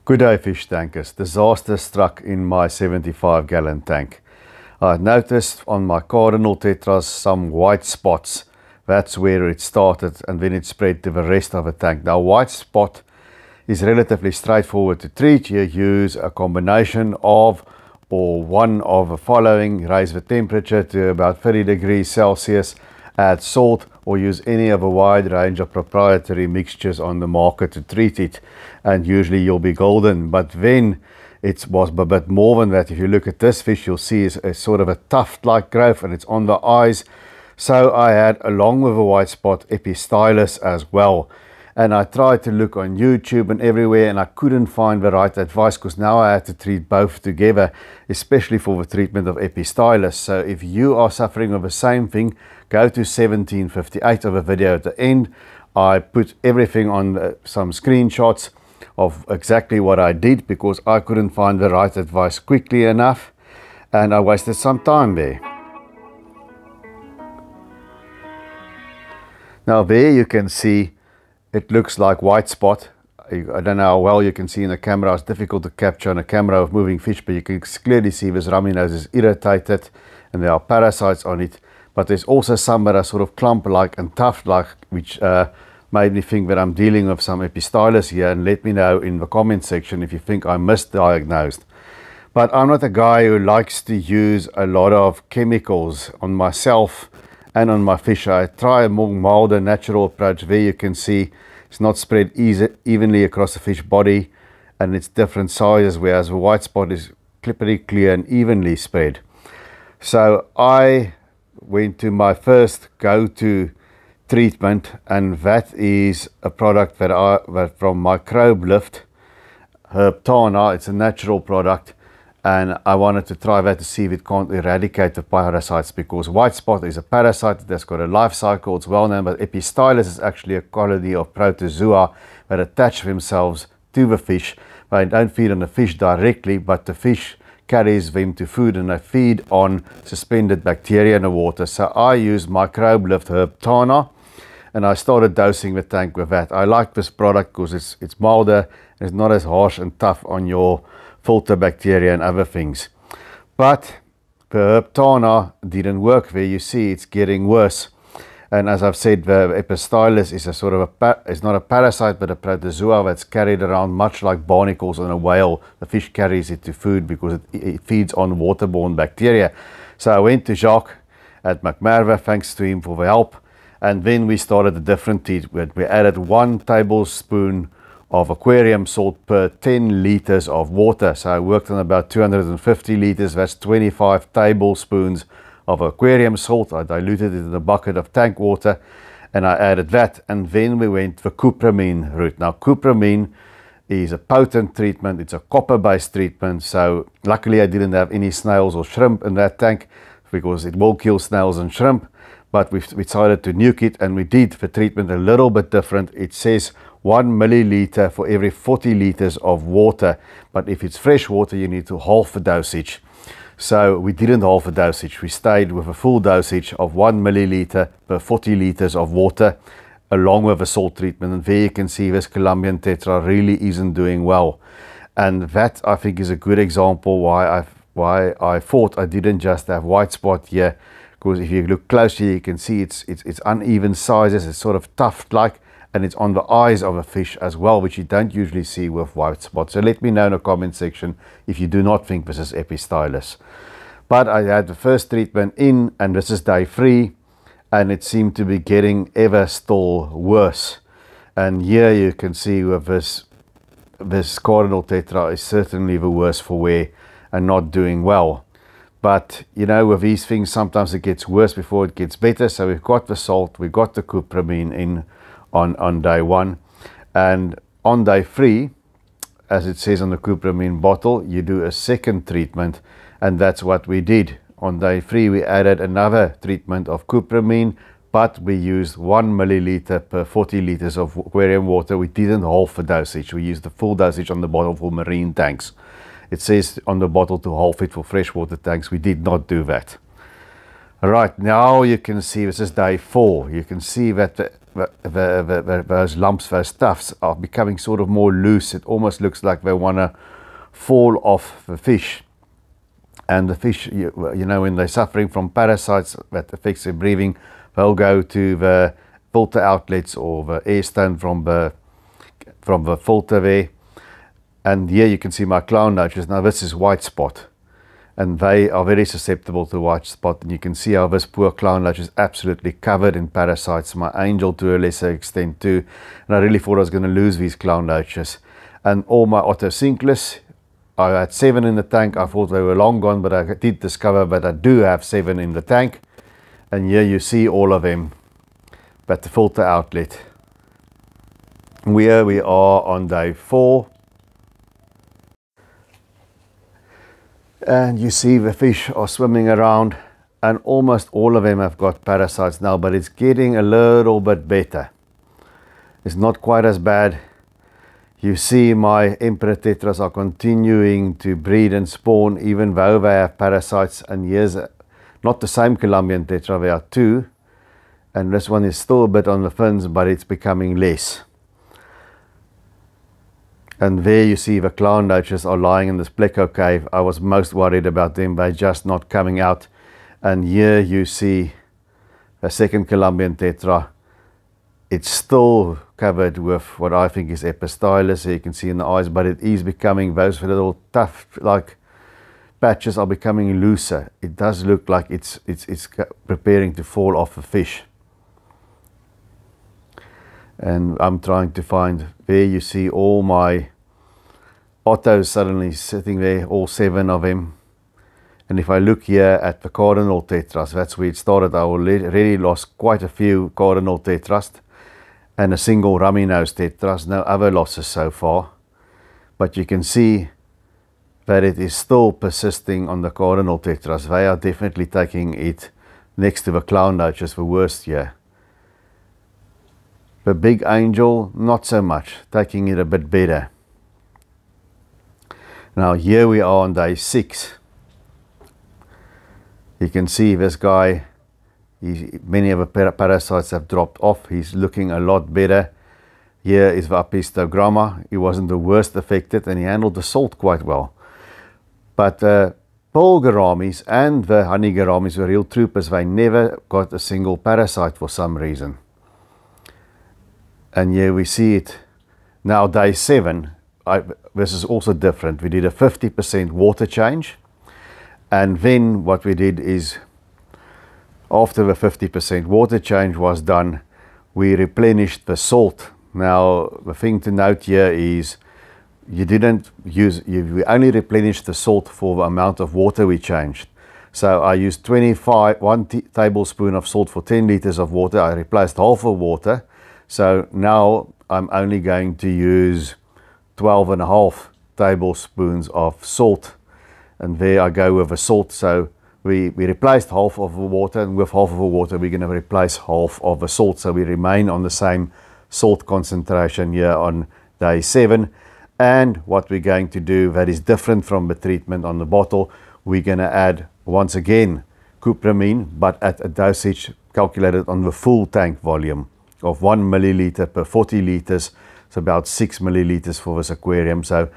Good day, fish tankers. Disaster struck in my 75-gallon tank. I noticed on my cardinal tetras some white spots. That's where it started, and then it spread to the rest of the tank. Now, white spot is relatively straightforward to treat. You use a combination of or one of the following: raise the temperature to about 30 degrees Celsius, add salt, or use any of a wide range of proprietary mixtures on the market to treat it, and usually you'll be golden. But then it was a bit more than that. If you look at this fish, you'll see it's a sort of a tuft-like growth, and it's on the eyes. So I had, along with a white spot, Epistylis as well. And I tried to look on YouTube and everywhere, and I couldn't find the right advice, because now I had to treat both together, especially for the treatment of Epistylis. So if you are suffering with the same thing, go to 1758 of the video at the end. I put everything on some screenshots of exactly what I did, because I couldn't find the right advice quickly enough, and I wasted some time there. Now there you can see it looks like white spot. I don't know how well you can see in the camera. It's difficult to capture on a camera of moving fish, but you can clearly see this rummy nose is irritated and there are parasites on it. But there's also some that are sort of clump-like and tuft-like, which made me think that I'm dealing with some Epistylis here. And let me know in the comment section if you think I misdiagnosed. But I'm not a guy who likes to use a lot of chemicals on myself and on my fish. I try a more milder, natural approach. There you can see it's not spread evenly across the fish body, and it's different sizes, whereas the white spot is pretty clear and evenly spread. So I went to my first go-to treatment, and that is a product that from Microbe Lift, Herbtana. It's a natural product, and I wanted to try that to see if it can't eradicate the parasites, because white spot is a parasite that's got a life cycle. It's well known, but Epistylis is actually a colony of protozoa that attach themselves to the fish. They don't feed on the fish directly, but the fish carries them to food, and they feed on suspended bacteria in the water. So I used Microbe Lift Herbtana, and I started dosing the tank with that. I like this product because it's milder, it's not as harsh and tough on your filter bacteria and other things. But the Herbtana didn't work there. You see it's getting worse. And as I've said, the Epistylis is a sort of it's not a parasite, but a protozoa that's carried around much like barnacles on a whale. The fish carries it to food because it feeds on waterborne bacteria. So I went to Jacques at McMarva, thanks to him for the help. And then we started a different treatment. We added 1 tablespoon of aquarium salt per 10 liters of water. So I worked on about 250 liters. That's 25 tablespoons of aquarium salt. I diluted it in a bucket of tank water, and I added that. And then we went the cupramine route. Now, cupramine is a potent treatment. It's a copper-based treatment. So luckily I didn't have any snails or shrimp in that tank, because it will kill snails and shrimp. But we decided to nuke it, and we did the treatment a little bit different. It says 1 milliliter for every 40 liters of water, but if it's fresh water, you need to halve the dosage. So we didn't halve the dosage. We stayed with a full dosage of 1 milliliter per 40 liters of water, along with a salt treatment. And there you can see this Colombian tetra really isn't doing well. And that, I think, is a good example why I thought I didn't just have white spot here. Because if you look closely, you can see it's uneven sizes. It's sort of tuft-like, and it's on the eyes of a fish as well, which you don't usually see with white spot. So let me know in the comment section if you do not think this is Epistylis. But I had the first treatment in, and this is day 3, and it seemed to be getting ever still worse. And here you can see with this cardinal tetra is certainly the worst for wear and not doing well. But, you know, with these things, sometimes it gets worse before it gets better. So we've got the salt, we've got the cupramine in on day 1. And on day 3, as it says on the cupramine bottle, you do a second treatment. And that's what we did. On day 3, we added another treatment of cupramine, but we used 1 milliliter per 40 liters of aquarium water. We didn't halve the dosage. We used the full dosage on the bottle for marine tanks. It says on the bottle to halve it for freshwater tanks. We did not do that. Right, now you can see this is day 4. You can see that those lumps, those tufts are becoming sort of more loose. It almost looks like they want to fall off the fish. And the fish, you know, when they're suffering from parasites that affects their breathing, they'll go to the filter outlets or the air stone from the filter there. And here you can see my clown loaches. Now this is white spot, and they are very susceptible to white spot. And you can see how this poor clown loach is absolutely covered in parasites. My angel to a lesser extent too. And I really thought I was going to lose these clown loaches. And all my Epistylis, I had 7 in the tank. I thought they were long gone, but I did discover that I do have 7 in the tank. And here you see all of them at the filter outlet. Here we are on day 4. And you see the fish are swimming around, and almost all of them have got parasites now, but it's getting a little bit better. It's not quite as bad. You see my emperor tetras are continuing to breed and spawn even though they have parasites. And here's not the same Colombian tetra, there are 2. And this one is still a bit on the fins, but it's becoming less. And there you see the clown loaches are lying in this pleco cave. I was most worried about them, they're just not coming out. And here you see a second Colombian tetra. It's still covered with what I think is Epistylis, so you can see in the eyes, but it is becoming, those little tough like patches are becoming looser. It does look like it's preparing to fall off the fish. And I'm trying to find, there you see all my Ottos suddenly sitting there, all 7 of them. And if I look here at the cardinal tetras, that's where it started. I already lost quite a few cardinal tetras and a single rummy nose tetras, no other losses so far. But you can see that it is still persisting on the cardinal tetras. They are definitely taking it next to the clown loaches, the worst here. The big angel, not so much, taking it a bit better. Now here we are on day 6. You can see this guy, many of the parasites have dropped off. He's looking a lot better. Here is the Epistogramma. He wasn't the worst affected and he handled the salt quite well. But pearl gouramis and the honey gouramis were real troopers. They never got a single parasite for some reason. And here we see it. Now day 7, this is also different. We did a 50% water change. And then what we did is, after the 50% water change was done, we replenished the salt. Now the thing to note here is we only replenished the salt for the amount of water we changed. So I used 1 tablespoon of salt for 10 liters of water. I replaced half of water. So now I'm only going to use 12.5 tablespoons of salt. And there I go with the salt. So we replaced half of the water, and with half of the water we're going to replace half of the salt. So we remain on the same salt concentration here on day 7. And what we're going to do that is different from the treatment on the bottle, we're going to add once again cupramine, but at a dosage calculated on the full tank volume of 1 milliliter per 40 liters. It's about 6 milliliters for this aquarium. So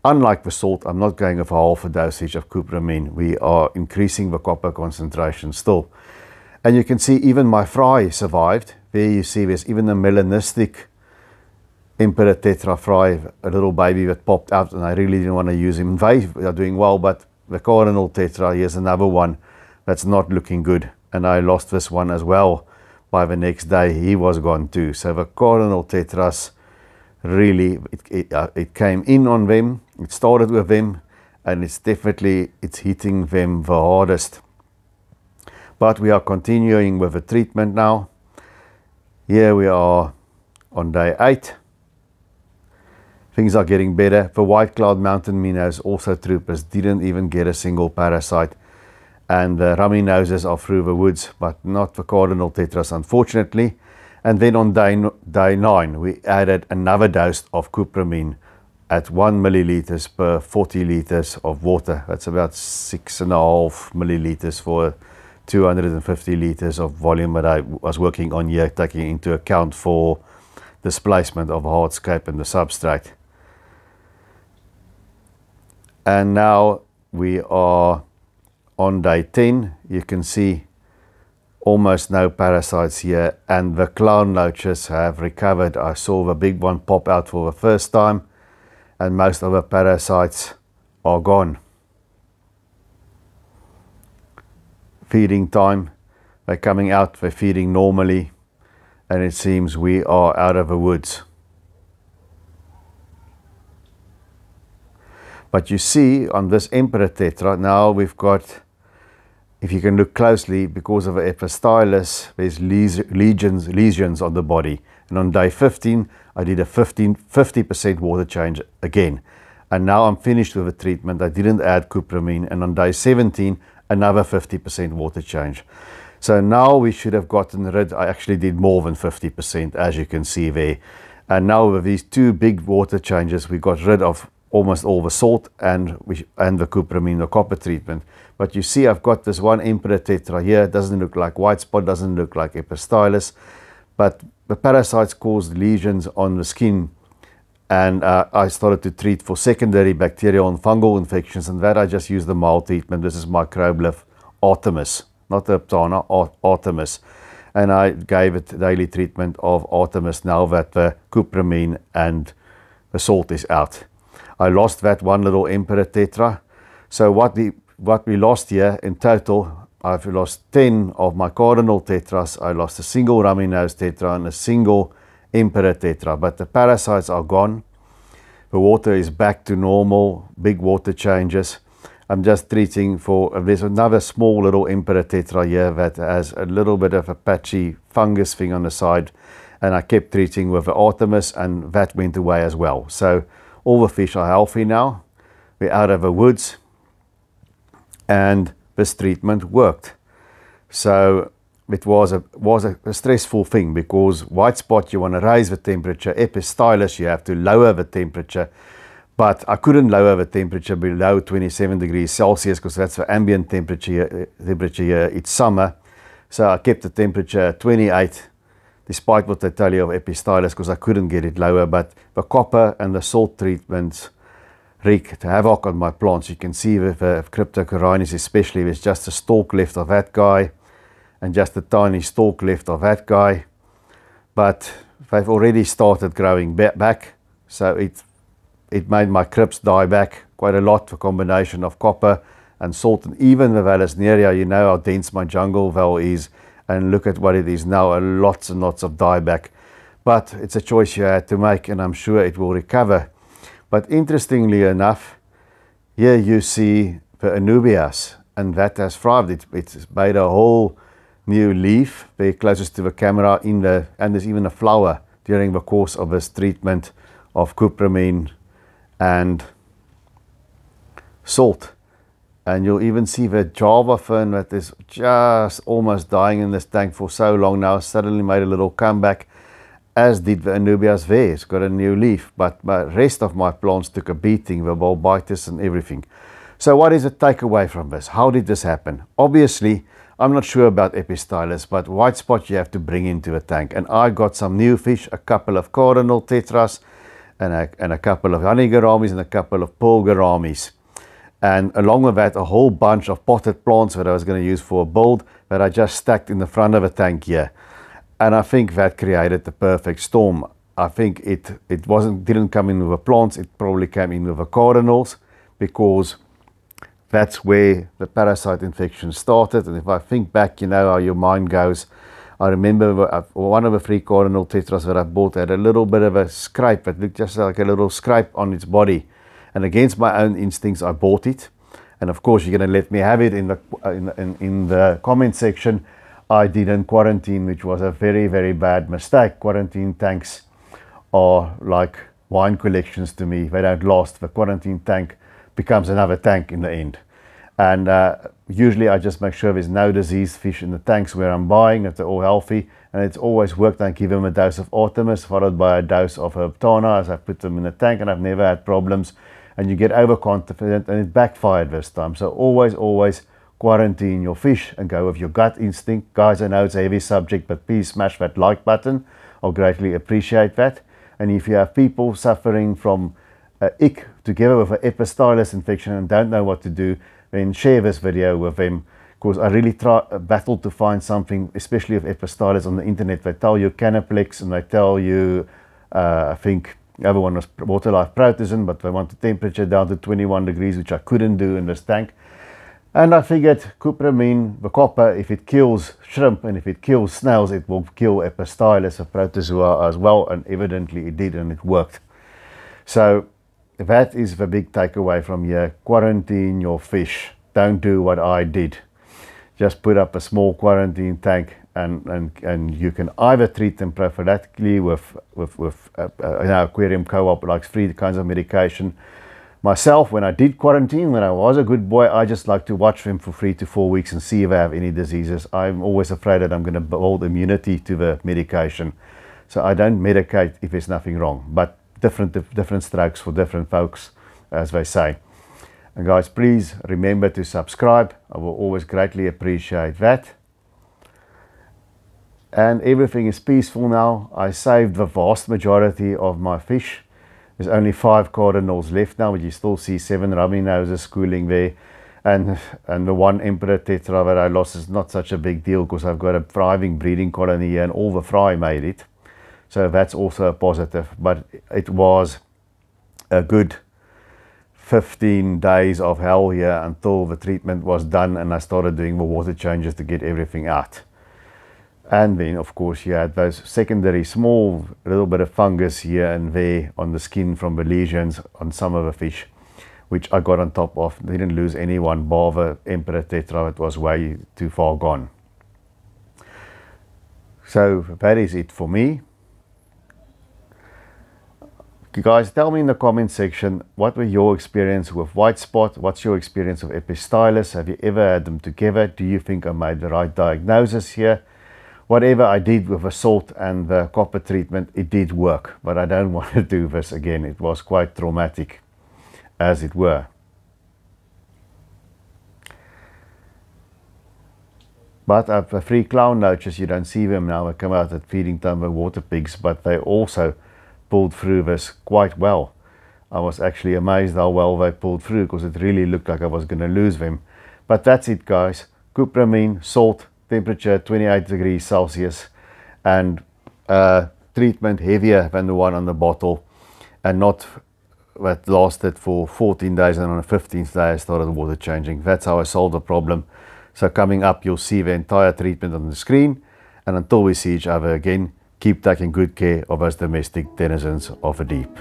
unlike the salt, I'm not going with half a dosage of cupramine. We are increasing the copper concentration still. And you can see even my fry survived. There you see there's even a melanistic emperor tetra fry, a little baby that popped out, and I really didn't want to use him. They are doing well, but the cardinal tetra, here's another one that's not looking good. And I lost this one as well. By the next day, he was gone too. So the cardinal tetras, really, it came in on them. It started with them, and it's hitting them the hardest. But we are continuing with the treatment now. Here we are on day 8. Things are getting better. The white cloud mountain minnows, also troopers, didn't even get a single parasite. And the rummy noses are through the woods, but not the cardinal tetras, unfortunately. And then on day 9, we added another dose of cupramine at 1 milliliters per 40 liters of water. That's about 6.5 milliliters for a 250 liters of volume that I was working on here, taking into account for displacement of hardscape and the substrate. And now we are on day 10. You can see almost no parasites here, and the clown loaches have recovered. I saw the big one pop out for the first time, and most of the parasites are gone. Feeding time, they're coming out, they're feeding normally, and it seems we are out of the woods. But you see on this emperor tetra, now we've got, if you can look closely, because of the epistylis, there's lesions on the body. And on day 15, I did a 50% water change again. And now I'm finished with the treatment. I didn't add cupramine. And on day 17, another 50% water change. So now we should have gotten rid, I actually did more than 50%, as you can see there. And now with these two big water changes, we got rid of almost all the salt and the cupramine, the copper treatment. But you see I've got this one emperor tetra here. It doesn't look like white spot, doesn't look like epistylis, but the parasites caused lesions on the skin, and I started to treat for secondary bacterial and fungal infections, and that I just used the mild treatment. This is microblip Artemis, not the Aptana, Artemis. And I gave it daily treatment of Artemis now that the cupramine and the salt is out. I lost that one little emperor tetra. So what we lost here in total, I've lost 10 of my cardinal tetras. I lost a single rummy nose tetra and a single emperor tetra, but the parasites are gone. The water is back to normal, big water changes. I'm just treating for, there's another small little emperor tetra here that has a little bit of a patchy fungus thing on the side, and I kept treating with the Artemis, and that went away as well. So all the fish are healthy now. We're out of the woods, and this treatment worked. So it was a stressful thing, because white spot, you want to raise the temperature. Epistylis, you have to lower the temperature. But I couldn't lower the temperature below 27 degrees Celsius, because that's the ambient temperature here. It's summer. So I kept the temperature at 28, despite what they tell you of Epistylis, because I couldn't get it lower. But the copper and the salt treatments wreaked havoc on my plants. You can see with Cryptocorinus especially, there's just a stalk left of that guy and just a tiny stalk left of that guy. But they've already started growing back, so it made my crypts die back quite a lot, the combination of copper and salt. And even the Vallisneria, you know how dense my jungle val is, and look at what it is now, lots and lots of dieback. But it's a choice you had to make, and I'm sure it will recover. But interestingly enough, here you see the Anubias, and that has thrived. It's made a whole new leaf very closest to the camera, and there's even a flower during the course of this treatment of cupramine and salt. And you'll even see the Java fern that is just almost dying in this tank for so long now, suddenly made a little comeback, as did the Anubias there. It's got a new leaf, but the rest of my plants took a beating, the bulbitis and everything. So what is the takeaway from this? How did this happen? Obviously, I'm not sure about Epistylis, but white spot you have to bring into a tank. And I got some new fish, a couple of cardinal tetras, and a couple of honey gouramis and a couple of pearl gouramis. And along with that, a whole bunch of potted plants that I was going to use for a build that I just stacked in the front of a tank here. And I think that created the perfect storm. I think it didn't come in with the plants, it probably came in with the cardinals, because that's where the parasite infection started. And if I think back, you know how your mind goes. I remember one of the 3 cardinal tetras that I bought had a little bit of a scrape that looked just like a little scrape on its body. And against my own instincts, I bought it. And of course, you're going to let me have it in the comment section. I didn't quarantine, which was a very, very bad mistake. Quarantine tanks are like wine collections to me. They don't last. The quarantine tank becomes another tank in the end. And usually I just make sure there's no diseased fish in the tanks where I'm buying, that they're all healthy. And it's always worked. I give them a dose of Artemis followed by a dose of Aptana as I put them in the tank, and I've never had problems. And you get overconfident, and it backfired this time. So always quarantine your fish and go with your gut instinct. Guys, I know it's a heavy subject, but please smash that like button. I'll greatly appreciate that. And if you have people suffering from ick together with an Epistylis infection and don't know what to do, then share this video with them, because I really battled to find something, especially with Epistylis on the internet. They tell you Canaplex and they tell you, I think the other one was Water Life Protozoan, but they want the temperature down to 21 degrees, which I couldn't do in this tank. And I figured cupramine, the copper, if it kills shrimp and if it kills snails, it will kill Epistylis, a protozoa as well, and evidently it did, and it worked. So that is the big takeaway from here. Quarantine your fish. Don't do what I did. Just put up a small quarantine tank, and you can either treat them prophylactically with aquarium co-op likes 3 kinds of medication. Myself, when I did quarantine, when I was a good boy, I just like to watch them for 3 to 4 weeks and see if I have any diseases. I'm always afraid that I'm going to build immunity to the medication, so I don't medicate if there's nothing wrong. But different strokes for different folks, as they say. And guys, please remember to subscribe. I will always greatly appreciate that. And everything is peaceful now. I saved the vast majority of my fish. There's only 5 cardinals left now, but you still see 7 rummy noses schooling there. And the 1 emperor tetra that I lost is not such a big deal, because I've got a thriving breeding colony here and all the fry made it. So that's also a positive. But it was a good 15 days of hell here until the treatment was done and I started doing the water changes to get everything out. And then of course you had those secondary small little bit of fungus here and there on the skin from the lesions on some of the fish, which I got on top of. Didn't lose any one, bar the emperor tetra. It was way too far gone. So that is it for me. Guys, tell me in the comment section, what were your experience with white spot? What's your experience with Epistylis? Have you ever had them together? Do you think I made the right diagnosis here? Whatever I did with the salt and the copper treatment, it did work, but I don't want to do this again. It was quite traumatic, as it were. But the 3 clown loaches, you don't see them now. They come out at feeding time with water pigs, but they also pulled through this quite well. I was actually amazed how well they pulled through, because it really looked like I was going to lose them. But that's it, guys. Cupramine, salt, temperature 28 degrees Celsius, and treatment heavier than the one on the bottle, and not that lasted for 14 days, and on the 15th day I started water changing. That's how I solved the problem. So coming up, you'll see the entire treatment on the screen, and until we see each other again, keep taking good care of us domestic denizens of the deep.